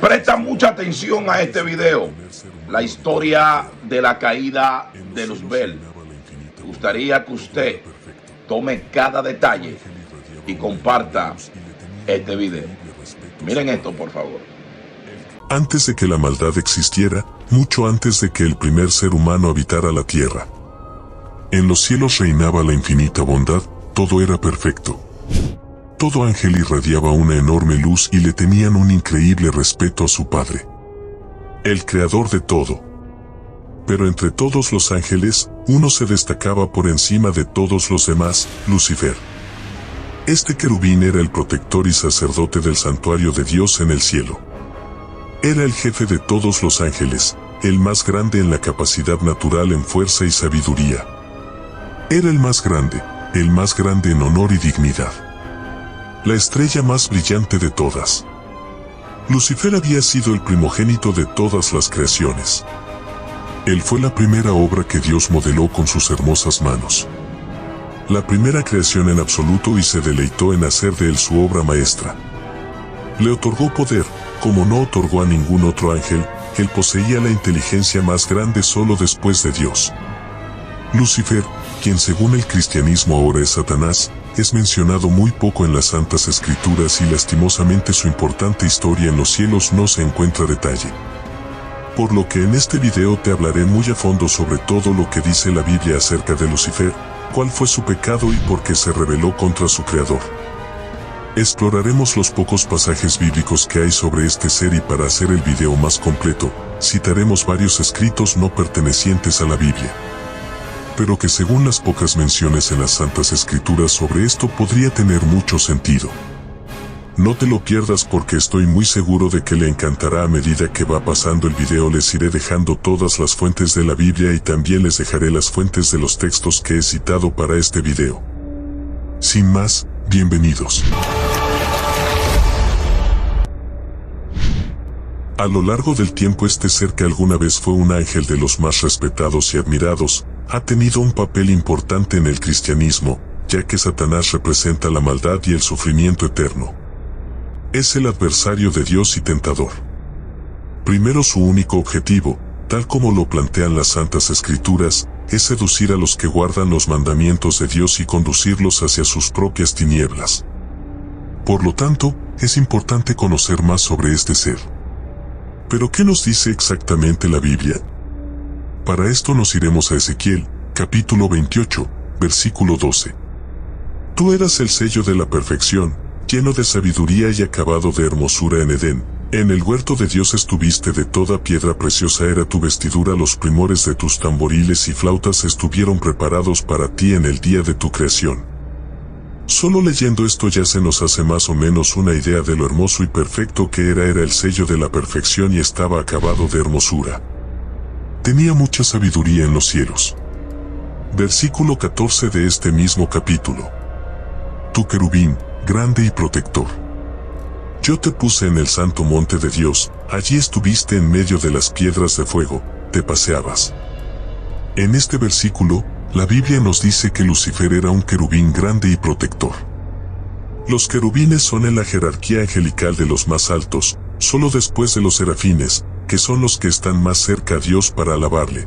Presta mucha atención a este video, la historia de la caída de Luzbel. Me gustaría que usted tome cada detalle y comparta este video. Miren esto, por favor. Antes de que la maldad existiera, mucho antes de que el primer ser humano habitara la tierra, en los cielos reinaba la infinita bondad, todo era perfecto. Todo ángel irradiaba una enorme luz y le tenían un increíble respeto a su Padre, el creador de todo. Pero entre todos los ángeles, uno se destacaba por encima de todos los demás, Lucifer. Este querubín era el protector y sacerdote del santuario de Dios en el cielo. Era el jefe de todos los ángeles, el más grande en la capacidad natural, en fuerza y sabiduría. Era el más grande en honor y dignidad. La estrella más brillante de todas. Lucifer había sido el primogénito de todas las creaciones. Él fue la primera obra que Dios modeló con sus hermosas manos. La primera creación en absoluto, y se deleitó en hacer de él su obra maestra. Le otorgó poder, como no otorgó a ningún otro ángel. Él poseía la inteligencia más grande solo después de Dios. Lucifer, quien según el cristianismo ahora es Satanás, es mencionado muy poco en las Santas Escrituras, y lastimosamente su importante historia en los cielos no se encuentra detalle. Por lo que en este video te hablaré muy a fondo sobre todo lo que dice la Biblia acerca de Lucifer, cuál fue su pecado y por qué se rebeló contra su creador. Exploraremos los pocos pasajes bíblicos que hay sobre este ser, y para hacer el video más completo, citaremos varios escritos no pertenecientes a la Biblia, pero que según las pocas menciones en las Santas Escrituras sobre esto podría tener mucho sentido. No te lo pierdas, porque estoy muy seguro de que le encantará. A medida que va pasando el video les iré dejando todas las fuentes de la Biblia, y también les dejaré las fuentes de los textos que he citado para este video. Sin más, bienvenidos. A lo largo del tiempo, este ser, que alguna vez fue un ángel de los más respetados y admirados, ha tenido un papel importante en el cristianismo, ya que Satanás representa la maldad y el sufrimiento eterno. Es el adversario de Dios y tentador. Primero, su único objetivo, tal como lo plantean las Santas Escrituras, es seducir a los que guardan los mandamientos de Dios y conducirlos hacia sus propias tinieblas. Por lo tanto, es importante conocer más sobre este ser. ¿Pero qué nos dice exactamente la Biblia? Para esto nos iremos a Ezequiel, capítulo 28, versículo 12. Tú eras el sello de la perfección, lleno de sabiduría y acabado de hermosura en Edén. En el huerto de Dios estuviste, de toda piedra preciosa era tu vestidura, los primores de tus tamboriles y flautas estuvieron preparados para ti en el día de tu creación. Solo leyendo esto ya se nos hace más o menos una idea de lo hermoso y perfecto que era el sello de la perfección, y estaba acabado de hermosura. Tenía mucha sabiduría en los cielos. Versículo 14 de este mismo capítulo. Tu querubín, grande y protector. Yo te puse en el santo monte de Dios, allí estuviste en medio de las piedras de fuego, te paseabas. En este versículo, la Biblia nos dice que Lucifer era un querubín grande y protector. Los querubines son en la jerarquía angelical de los más altos, solo después de los serafines, que son los que están más cerca a Dios para alabarle.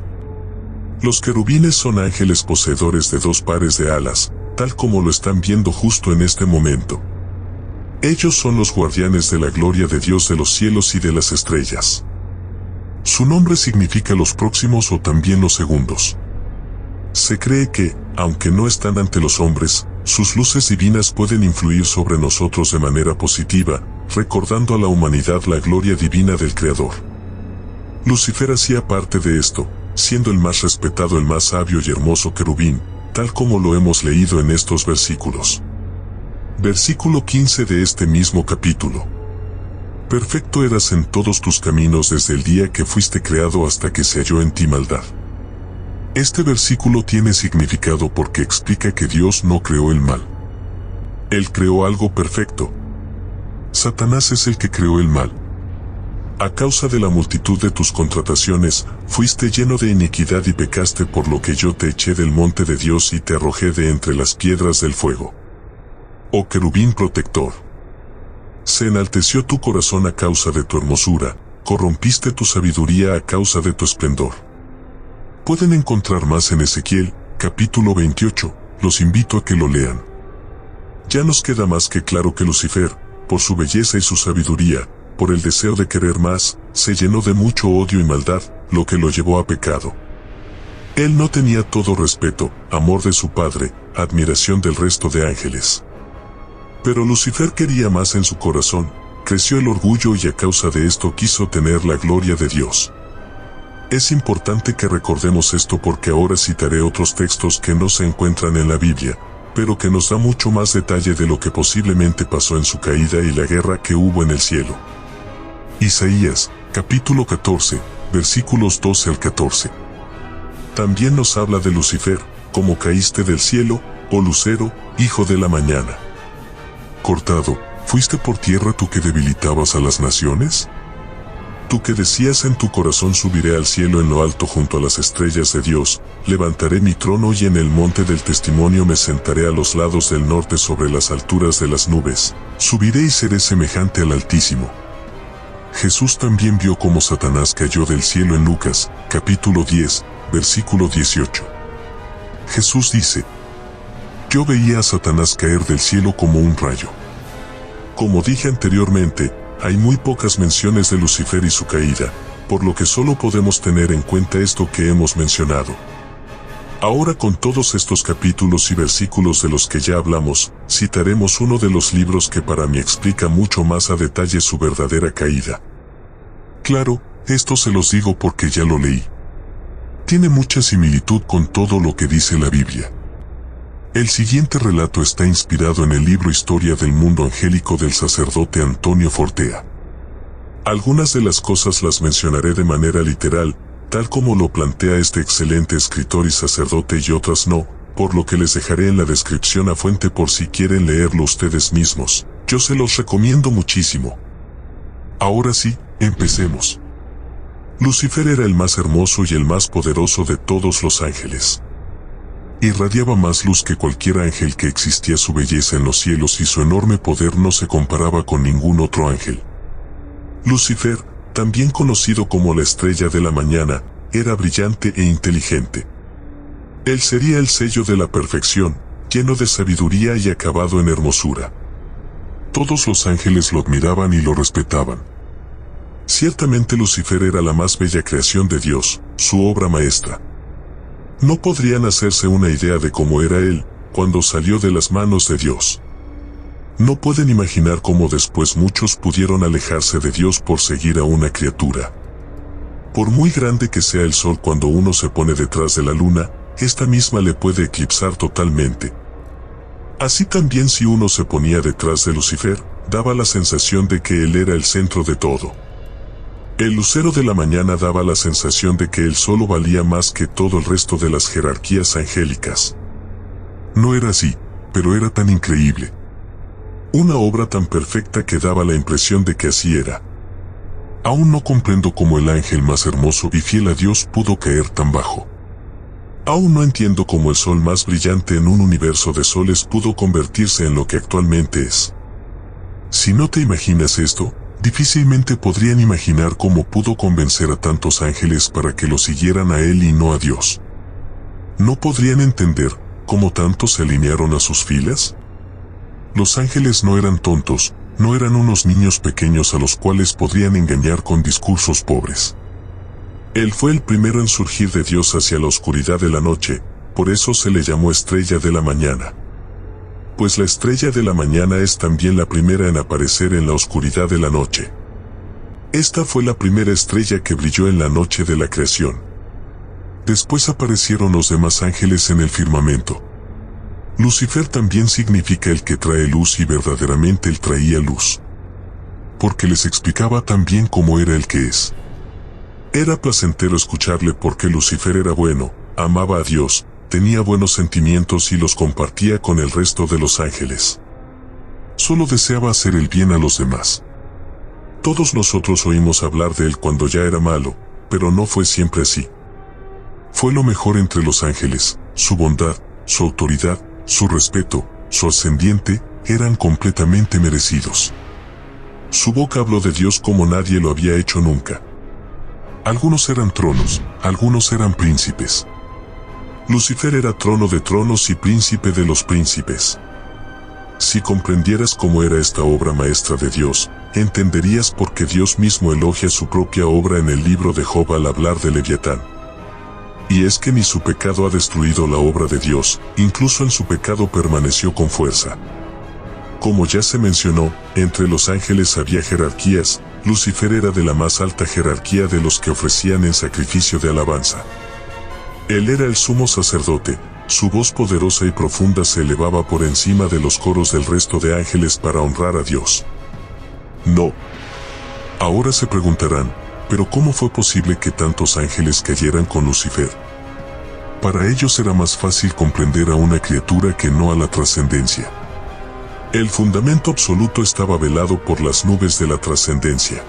Los querubines son ángeles poseedores de dos pares de alas, tal como lo están viendo justo en este momento. Ellos son los guardianes de la gloria de Dios, de los cielos y de las estrellas. Su nombre significa los próximos o también los segundos. Se cree que, aunque no están ante los hombres, sus luces divinas pueden influir sobre nosotros de manera positiva, recordando a la humanidad la gloria divina del Creador. Lucifer hacía parte de esto, siendo el más respetado, el más sabio y hermoso querubín, tal como lo hemos leído en estos versículos. Versículo 15 de este mismo capítulo. Perfecto eras en todos tus caminos desde el día que fuiste creado hasta que se halló en ti maldad. Este versículo tiene significado porque explica que Dios no creó el mal. Él creó algo perfecto. Satanás es el que creó el mal. A causa de la multitud de tus contrataciones, fuiste lleno de iniquidad y pecaste, por lo que yo te eché del monte de Dios y te arrojé de entre las piedras del fuego. Oh querubín protector. Se enalteció tu corazón a causa de tu hermosura, corrompiste tu sabiduría a causa de tu esplendor. Pueden encontrar más en Ezequiel, capítulo 28, los invito a que lo lean. Ya nos queda más que claro que Lucifer, por su belleza y su sabiduría, por el deseo de querer más, se llenó de mucho odio y maldad, lo que lo llevó a pecado. Él no tenía todo respeto, amor de su padre, admiración del resto de ángeles. Pero Lucifer quería más en su corazón, creció el orgullo y a causa de esto quiso tener la gloria de Dios. Es importante que recordemos esto porque ahora citaré otros textos que no se encuentran en la Biblia, pero que nos da mucho más detalle de lo que posiblemente pasó en su caída y la guerra que hubo en el cielo. Isaías, capítulo 14, versículos 12 al 14. También nos habla de Lucifer, como caíste del cielo, oh lucero, hijo de la mañana. Cortado, ¿fuiste por tierra tú que debilitabas a las naciones? Tú que decías en tu corazón subiré al cielo en lo alto junto a las estrellas de Dios, levantaré mi trono y en el monte del testimonio me sentaré a los lados del norte sobre las alturas de las nubes, subiré y seré semejante al Altísimo. Jesús también vio cómo Satanás cayó del cielo en Lucas, capítulo 10, versículo 18. Jesús dice: yo veía a Satanás caer del cielo como un rayo. Como dije anteriormente, hay muy pocas menciones de Lucifer y su caída, por lo que solo podemos tener en cuenta esto que hemos mencionado. Ahora con todos estos capítulos y versículos de los que ya hablamos, citaremos uno de los libros que para mí explica mucho más a detalle su verdadera caída. Claro, esto se los digo porque ya lo leí. Tiene mucha similitud con todo lo que dice la Biblia. El siguiente relato está inspirado en el libro Historia del Mundo Angélico del sacerdote Antonio Fortea. Algunas de las cosas las mencionaré de manera literal, tal como lo plantea este excelente escritor y sacerdote y otras no, por lo que les dejaré en la descripción a fuente por si quieren leerlo ustedes mismos. Yo se los recomiendo muchísimo. Ahora sí, empecemos. Lucifer era el más hermoso y el más poderoso de todos los ángeles. Irradiaba más luz que cualquier ángel que existía. Su belleza en los cielos y su enorme poder no se comparaba con ningún otro ángel. Lucifer, también conocido como la estrella de la mañana, era brillante e inteligente. Él sería el sello de la perfección, lleno de sabiduría y acabado en hermosura. Todos los ángeles lo admiraban y lo respetaban. Ciertamente Lucifer era la más bella creación de Dios, su obra maestra. No podrían hacerse una idea de cómo era él, cuando salió de las manos de Dios. No pueden imaginar cómo después muchos pudieron alejarse de Dios por seguir a una criatura. Por muy grande que sea el sol cuando uno se pone detrás de la luna, esta misma le puede eclipsar totalmente. Así también si uno se ponía detrás de Lucifer, daba la sensación de que él era el centro de todo. El lucero de la mañana daba la sensación de que él solo valía más que todo el resto de las jerarquías angélicas. No era así, pero era tan increíble. Una obra tan perfecta que daba la impresión de que así era. Aún no comprendo cómo el ángel más hermoso y fiel a Dios pudo caer tan bajo. Aún no entiendo cómo el sol más brillante en un universo de soles pudo convertirse en lo que actualmente es. Si no te imaginas esto, difícilmente podrían imaginar cómo pudo convencer a tantos ángeles para que lo siguieran a él y no a Dios. ¿No podrían entender cómo tantos se alinearon a sus filas? Los ángeles no eran tontos, no eran unos niños pequeños a los cuales podrían engañar con discursos pobres. Él fue el primero en surgir de Dios hacia la oscuridad de la noche, por eso se le llamó estrella de la mañana. Pues la estrella de la mañana es también la primera en aparecer en la oscuridad de la noche. Esta fue la primera estrella que brilló en la noche de la creación. Después aparecieron los demás ángeles en el firmamento. Lucifer también significa el que trae luz y verdaderamente él traía luz. Porque les explicaba también cómo era el que es. Era placentero escucharle porque Lucifer era bueno, amaba a Dios, tenía buenos sentimientos y los compartía con el resto de los ángeles. Solo deseaba hacer el bien a los demás. Todos nosotros oímos hablar de él cuando ya era malo, pero no fue siempre así. Fue lo mejor entre los ángeles, su bondad, su autoridad, su respeto, su ascendiente, eran completamente merecidos. Su boca habló de Dios como nadie lo había hecho nunca. Algunos eran tronos, algunos eran príncipes. Lucifer era trono de tronos y príncipe de los príncipes. Si comprendieras cómo era esta obra maestra de Dios, entenderías por qué Dios mismo elogia su propia obra en el libro de Job al hablar de Leviatán. Y es que ni su pecado ha destruido la obra de Dios, incluso en su pecado permaneció con fuerza. Como ya se mencionó, entre los ángeles había jerarquías. Lucifer era de la más alta jerarquía de los que ofrecían en sacrificio de alabanza. Él era el sumo sacerdote, su voz poderosa y profunda se elevaba por encima de los coros del resto de ángeles para honrar a Dios. No. Ahora se preguntarán, ¿pero cómo fue posible que tantos ángeles cayeran con Lucifer? Para ellos era más fácil comprender a una criatura que no a la trascendencia. El fundamento absoluto estaba velado por las nubes de la trascendencia,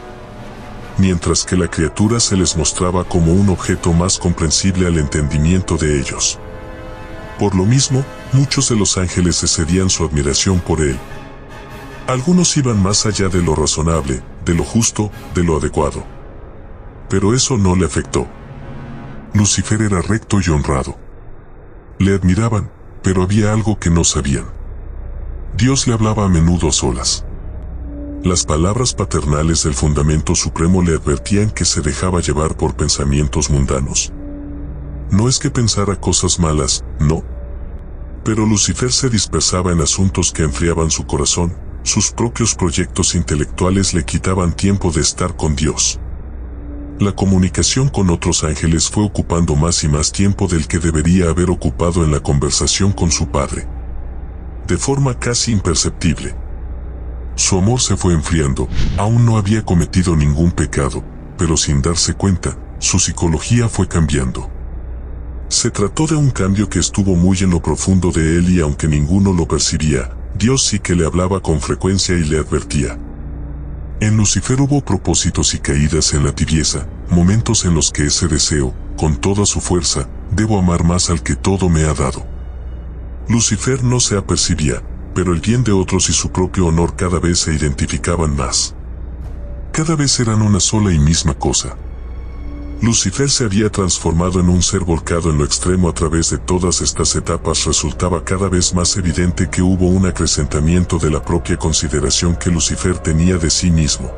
mientras que la criatura se les mostraba como un objeto más comprensible al entendimiento de ellos. Por lo mismo, muchos de los ángeles excedían su admiración por él. Algunos iban más allá de lo razonable, de lo justo, de lo adecuado. Pero eso no le afectó. Lucifer era recto y honrado. Le admiraban, pero había algo que no sabían. Dios le hablaba a menudo a solas. Las palabras paternales del fundamento supremo le advertían que se dejaba llevar por pensamientos mundanos. No es que pensara cosas malas, no. Pero Lucifer se dispersaba en asuntos que enfriaban su corazón, sus propios proyectos intelectuales le quitaban tiempo de estar con Dios. La comunicación con otros ángeles fue ocupando más y más tiempo del que debería haber ocupado en la conversación con su padre. De forma casi imperceptible. Su amor se fue enfriando, aún no había cometido ningún pecado, pero sin darse cuenta, su psicología fue cambiando. Se trató de un cambio que estuvo muy en lo profundo de él y aunque ninguno lo percibía, Dios sí que le hablaba con frecuencia y le advertía. En Lucifer hubo propósitos y caídas en la tibieza, momentos en los que ese deseo, con toda su fuerza, debo amar más al que todo me ha dado. Lucifer no se apercibía, pero el bien de otros y su propio honor cada vez se identificaban más. Cada vez eran una sola y misma cosa. Lucifer se había transformado en un ser volcado en lo extremo. A través de todas estas etapas resultaba cada vez más evidente que hubo un acrecentamiento de la propia consideración que Lucifer tenía de sí mismo.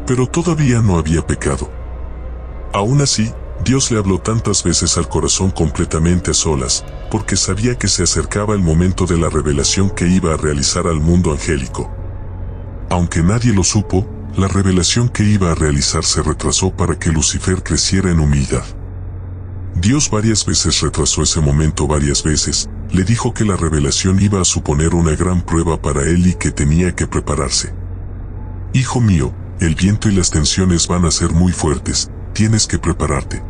Pero todavía no había pecado. Aún así, Dios le habló tantas veces al corazón completamente a solas, porque sabía que se acercaba el momento de la revelación que iba a realizar al mundo angélico. Aunque nadie lo supo, la revelación que iba a realizar se retrasó para que Lucifer creciera en humildad. Dios varias veces retrasó ese momento varias veces, le dijo que la revelación iba a suponer una gran prueba para él y que tenía que prepararse. Hijo mío, el viento y las tensiones van a ser muy fuertes, tienes que prepararte.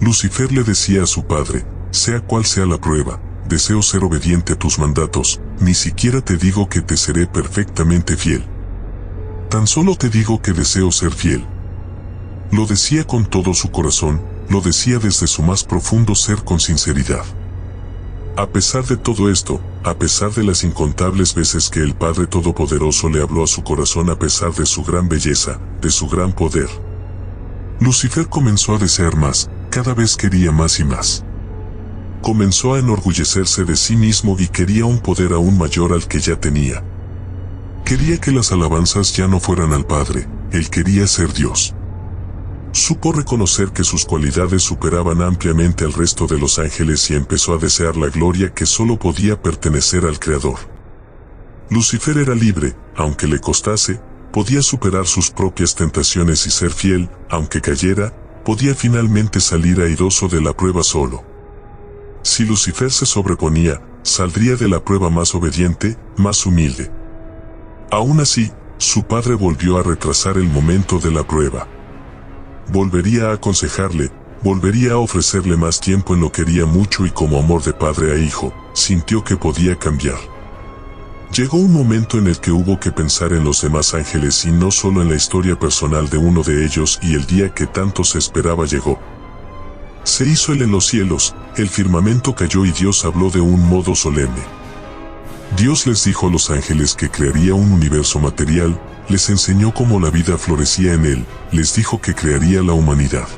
Lucifer le decía a su padre, sea cual sea la prueba, deseo ser obediente a tus mandatos, ni siquiera te digo que te seré perfectamente fiel. Tan solo te digo que deseo ser fiel. Lo decía con todo su corazón, lo decía desde su más profundo ser con sinceridad. A pesar de todo esto, a pesar de las incontables veces que el Padre Todopoderoso le habló a su corazón a pesar de su gran belleza, de su gran poder, Lucifer comenzó a desear más, cada vez quería más y más. Comenzó a enorgullecerse de sí mismo y quería un poder aún mayor al que ya tenía. Quería que las alabanzas ya no fueran al Padre, él quería ser Dios. Supo reconocer que sus cualidades superaban ampliamente al resto de los ángeles y empezó a desear la gloria que solo podía pertenecer al Creador. Lucifer era libre, aunque le costase, podía superar sus propias tentaciones y ser fiel, aunque cayera, podía finalmente salir airoso de la prueba solo. Si Lucifer se sobreponía, saldría de la prueba más obediente, más humilde. Aún así, su padre volvió a retrasar el momento de la prueba. Volvería a aconsejarle, volvería a ofrecerle más tiempo en lo que quería mucho y como amor de padre a hijo, sintió que podía cambiar. Llegó un momento en el que hubo que pensar en los demás ángeles y no solo en la historia personal de uno de ellos y el día que tanto se esperaba llegó. Se hizo él en los cielos, el firmamento cayó y Dios habló de un modo solemne. Dios les dijo a los ángeles que crearía un universo material, les enseñó cómo la vida florecía en él, les dijo que crearía la humanidad.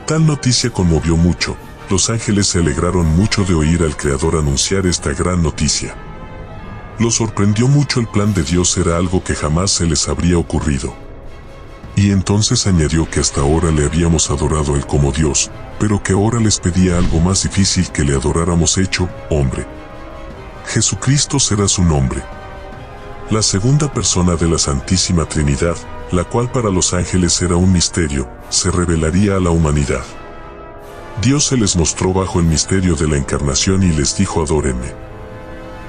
Tal noticia conmovió mucho, los ángeles se alegraron mucho de oír al Creador anunciar esta gran noticia. Los sorprendió mucho el plan de Dios, era algo que jamás se les habría ocurrido. Y entonces añadió que hasta ahora le habíamos adorado a él como Dios, pero que ahora les pedía algo más difícil, que le adoráramos hecho hombre. Jesucristo será su nombre. La segunda persona de la Santísima Trinidad, la cual para los ángeles era un misterio, se revelaría a la humanidad. Dios se les mostró bajo el misterio de la encarnación y les dijo: adórenme.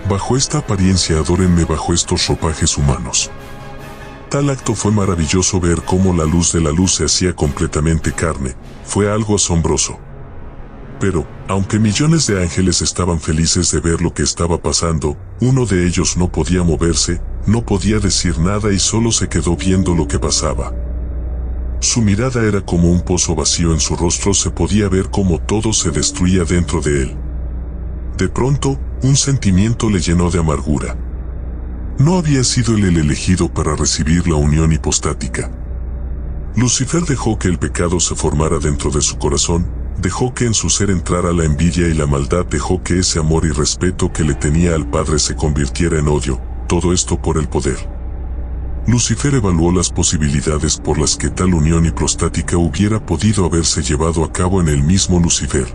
Bajo esta apariencia adórenme, bajo estos ropajes humanos. Tal acto fue maravilloso, ver cómo la luz de la luz se hacía completamente carne, fue algo asombroso. Pero, aunque millones de ángeles estaban felices de ver lo que estaba pasando, uno de ellos no podía moverse, no podía decir nada y solo se quedó viendo lo que pasaba. Su mirada era como un pozo vacío, en su rostro se podía ver cómo todo se destruía dentro de él. De pronto, un sentimiento le llenó de amargura. No había sido él el elegido para recibir la unión hipostática. Lucifer dejó que el pecado se formara dentro de su corazón, dejó que en su ser entrara la envidia y la maldad, dejó que ese amor y respeto que le tenía al Padre se convirtiera en odio, todo esto por el poder. Lucifer evaluó las posibilidades por las que tal unión hipostática hubiera podido haberse llevado a cabo en el mismo Lucifer.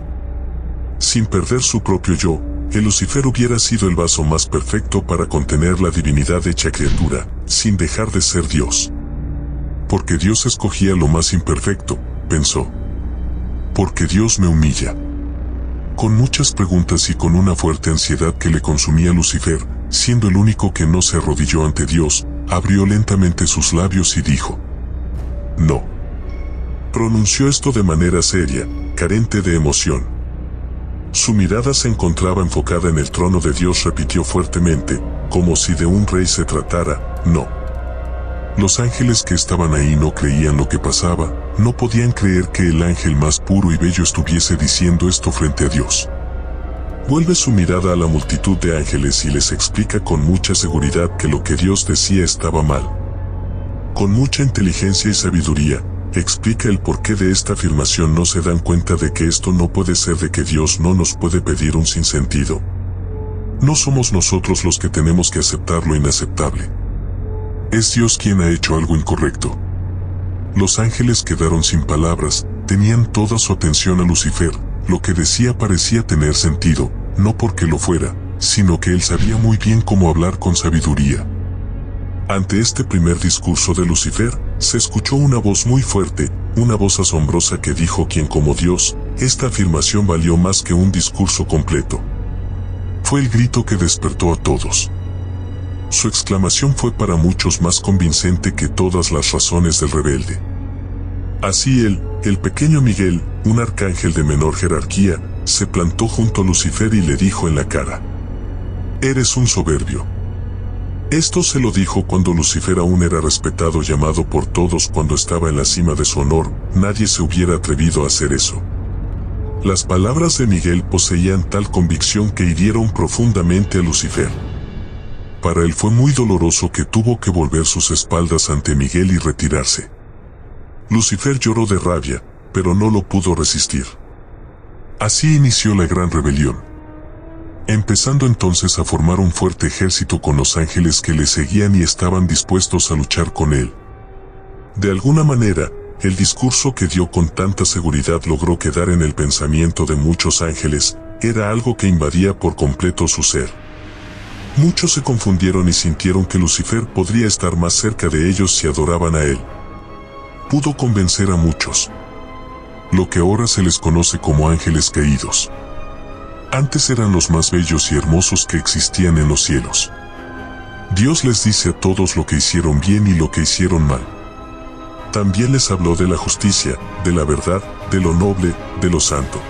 Sin perder su propio yo, el Lucifer hubiera sido el vaso más perfecto para contener la divinidad hecha criatura, sin dejar de ser Dios. Porque Dios escogía lo más imperfecto, pensó. Porque Dios me humilla. Con muchas preguntas y con una fuerte ansiedad que le consumía, Lucifer, siendo el único que no se arrodilló ante Dios, abrió lentamente sus labios y dijo: no. Pronunció esto de manera seria, carente de emoción. Su mirada se encontraba enfocada en el trono de Dios. Repitió fuertemente, como si de un rey se tratara: no. Los ángeles que estaban ahí no creían lo que pasaba, no podían creer que el ángel más puro y bello estuviese diciendo esto frente a Dios. Vuelve su mirada a la multitud de ángeles y les explica con mucha seguridad que lo que Dios decía estaba mal. Con mucha inteligencia y sabiduría, explica el porqué de esta afirmación. No se dan cuenta de que esto no puede ser, de que Dios no nos puede pedir un sinsentido. No somos nosotros los que tenemos que aceptar lo inaceptable. Es Dios quien ha hecho algo incorrecto. Los ángeles quedaron sin palabras, tenían toda su atención a Lucifer. Lo que decía parecía tener sentido, no porque lo fuera, sino que él sabía muy bien cómo hablar con sabiduría. Ante este primer discurso de Lucifer, se escuchó una voz muy fuerte, una voz asombrosa que dijo: ¿quién como Dios? Esta afirmación valió más que un discurso completo. Fue el grito que despertó a todos. Su exclamación fue para muchos más convincente que todas las razones del rebelde. Así él, el pequeño Miguel, un arcángel de menor jerarquía, se plantó junto a Lucifer y le dijo en la cara: eres un soberbio. Esto se lo dijo cuando Lucifer aún era respetado, llamado por todos, cuando estaba en la cima de su honor. Nadie se hubiera atrevido a hacer eso. Las palabras de Miguel poseían tal convicción que hirieron profundamente a Lucifer. Para él fue muy doloroso, que tuvo que volver sus espaldas ante Miguel y retirarse. Lucifer lloró de rabia, pero no lo pudo resistir. Así inició la gran rebelión. Empezando entonces a formar un fuerte ejército con los ángeles que le seguían y estaban dispuestos a luchar con él. De alguna manera, el discurso que dio con tanta seguridad logró quedar en el pensamiento de muchos ángeles. Era algo que invadía por completo su ser. Muchos se confundieron y sintieron que Lucifer podría estar más cerca de ellos si adoraban a él. Pudo convencer a muchos. Lo que ahora se les conoce como ángeles caídos. Antes eran los más bellos y hermosos que existían en los cielos. Dios les dice a todos lo que hicieron bien y lo que hicieron mal. También les habló de la justicia, de la verdad, de lo noble, de lo santo.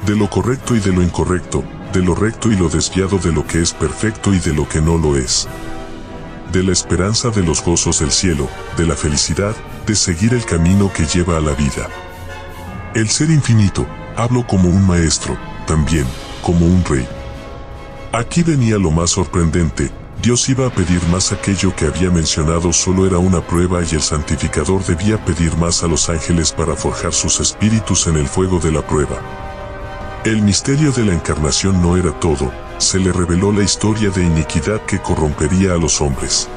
De lo correcto y de lo incorrecto, de lo recto y lo desviado, de lo que es perfecto y de lo que no lo es. De la esperanza, de los gozos del cielo, de la felicidad, de seguir el camino que lleva a la vida. El Ser Infinito habló como un maestro, también como un rey. Aquí venía lo más sorprendente. Dios iba a pedir más. Aquello que había mencionado solo era una prueba y el santificador debía pedir más a los ángeles para forjar sus espíritus en el fuego de la prueba. El misterio de la encarnación no era todo, se le reveló la historia de iniquidad que corrompería a los hombres.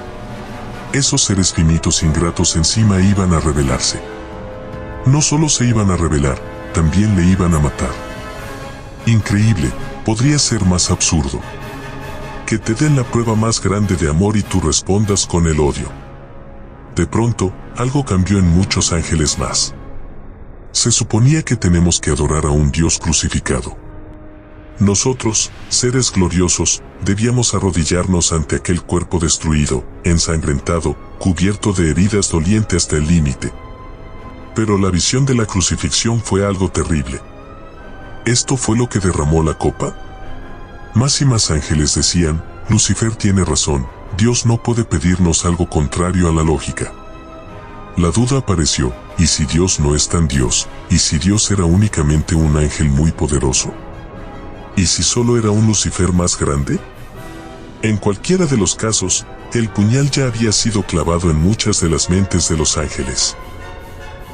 Esos seres finitos ingratos encima iban a rebelarse. No solo se iban a rebelar, también le iban a matar. Increíble, podría ser más absurdo. Que te den la prueba más grande de amor y tú respondas con el odio. De pronto, algo cambió en muchos ángeles más. Se suponía que tenemos que adorar a un Dios crucificado. Nosotros, seres gloriosos, debíamos arrodillarnos ante aquel cuerpo destruido, ensangrentado, cubierto de heridas dolientes hasta el límite. Pero la visión de la crucifixión fue algo terrible. ¿Esto fue lo que derramó la copa? Más y más ángeles decían, Lucifer tiene razón, Dios no puede pedirnos algo contrario a la lógica. La duda apareció, ¿y si Dios no es tan Dios? ¿Y si Dios era únicamente un ángel muy poderoso? ¿Y si solo era un Lucifer más grande? En cualquiera de los casos, el puñal ya había sido clavado en muchas de las mentes de los ángeles.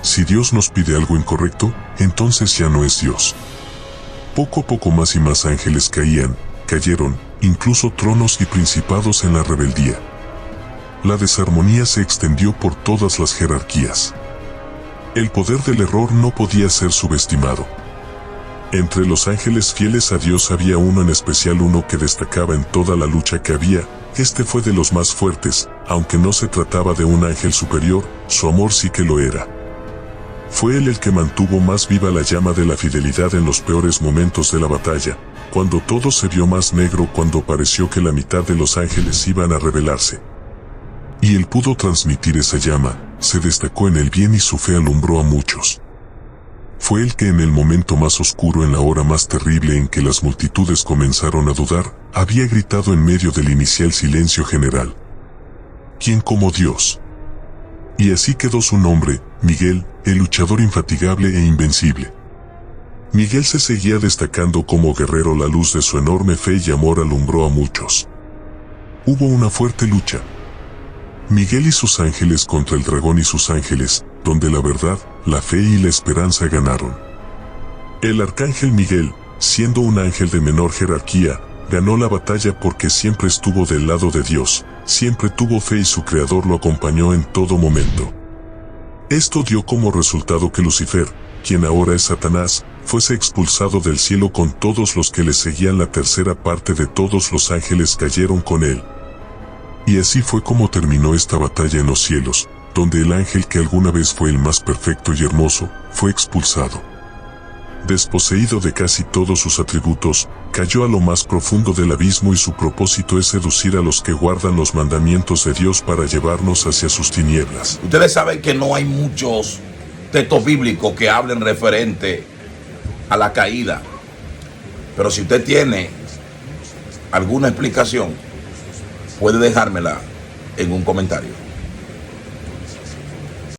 Si Dios nos pide algo incorrecto, entonces ya no es Dios. Poco a poco más y más ángeles cayeron, incluso tronos y principados en la rebeldía. La desarmonía se extendió por todas las jerarquías. El poder del error no podía ser subestimado. Entre los ángeles fieles a Dios había uno en especial, uno que destacaba en toda la lucha que había. Este fue de los más fuertes, aunque no se trataba de un ángel superior, su amor sí que lo era. Fue él el que mantuvo más viva la llama de la fidelidad en los peores momentos de la batalla, cuando todo se vio más negro, cuando pareció que la mitad de los ángeles iban a rebelarse. Y él pudo transmitir esa llama, se destacó en el bien y su fe alumbró a muchos. Fue el que en el momento más oscuro, en la hora más terrible en que las multitudes comenzaron a dudar, había gritado en medio del inicial silencio general: ¿quién como Dios? Y así quedó su nombre, Miguel, el luchador infatigable e invencible. Miguel se seguía destacando como guerrero, la luz de su enorme fe y amor alumbró a muchos. Hubo una fuerte lucha. Miguel y sus ángeles contra el dragón y sus ángeles, donde la verdad, la fe y la esperanza ganaron. El arcángel Miguel, siendo un ángel de menor jerarquía, ganó la batalla porque siempre estuvo del lado de Dios, siempre tuvo fe y su creador lo acompañó en todo momento. Esto dio como resultado que Lucifer, quien ahora es Satanás, fuese expulsado del cielo con todos los que le seguían. La tercera parte de todos los ángeles cayeron con él. Y así fue como terminó esta batalla en los cielos, donde el ángel que alguna vez fue el más perfecto y hermoso, fue expulsado. Desposeído de casi todos sus atributos, cayó a lo más profundo del abismo y su propósito es seducir a los que guardan los mandamientos de Dios para llevarnos hacia sus tinieblas. Ustedes saben que no hay muchos textos bíblicos que hablen referente a la caída, pero si usted tiene alguna explicación, puede dejármela en un comentario.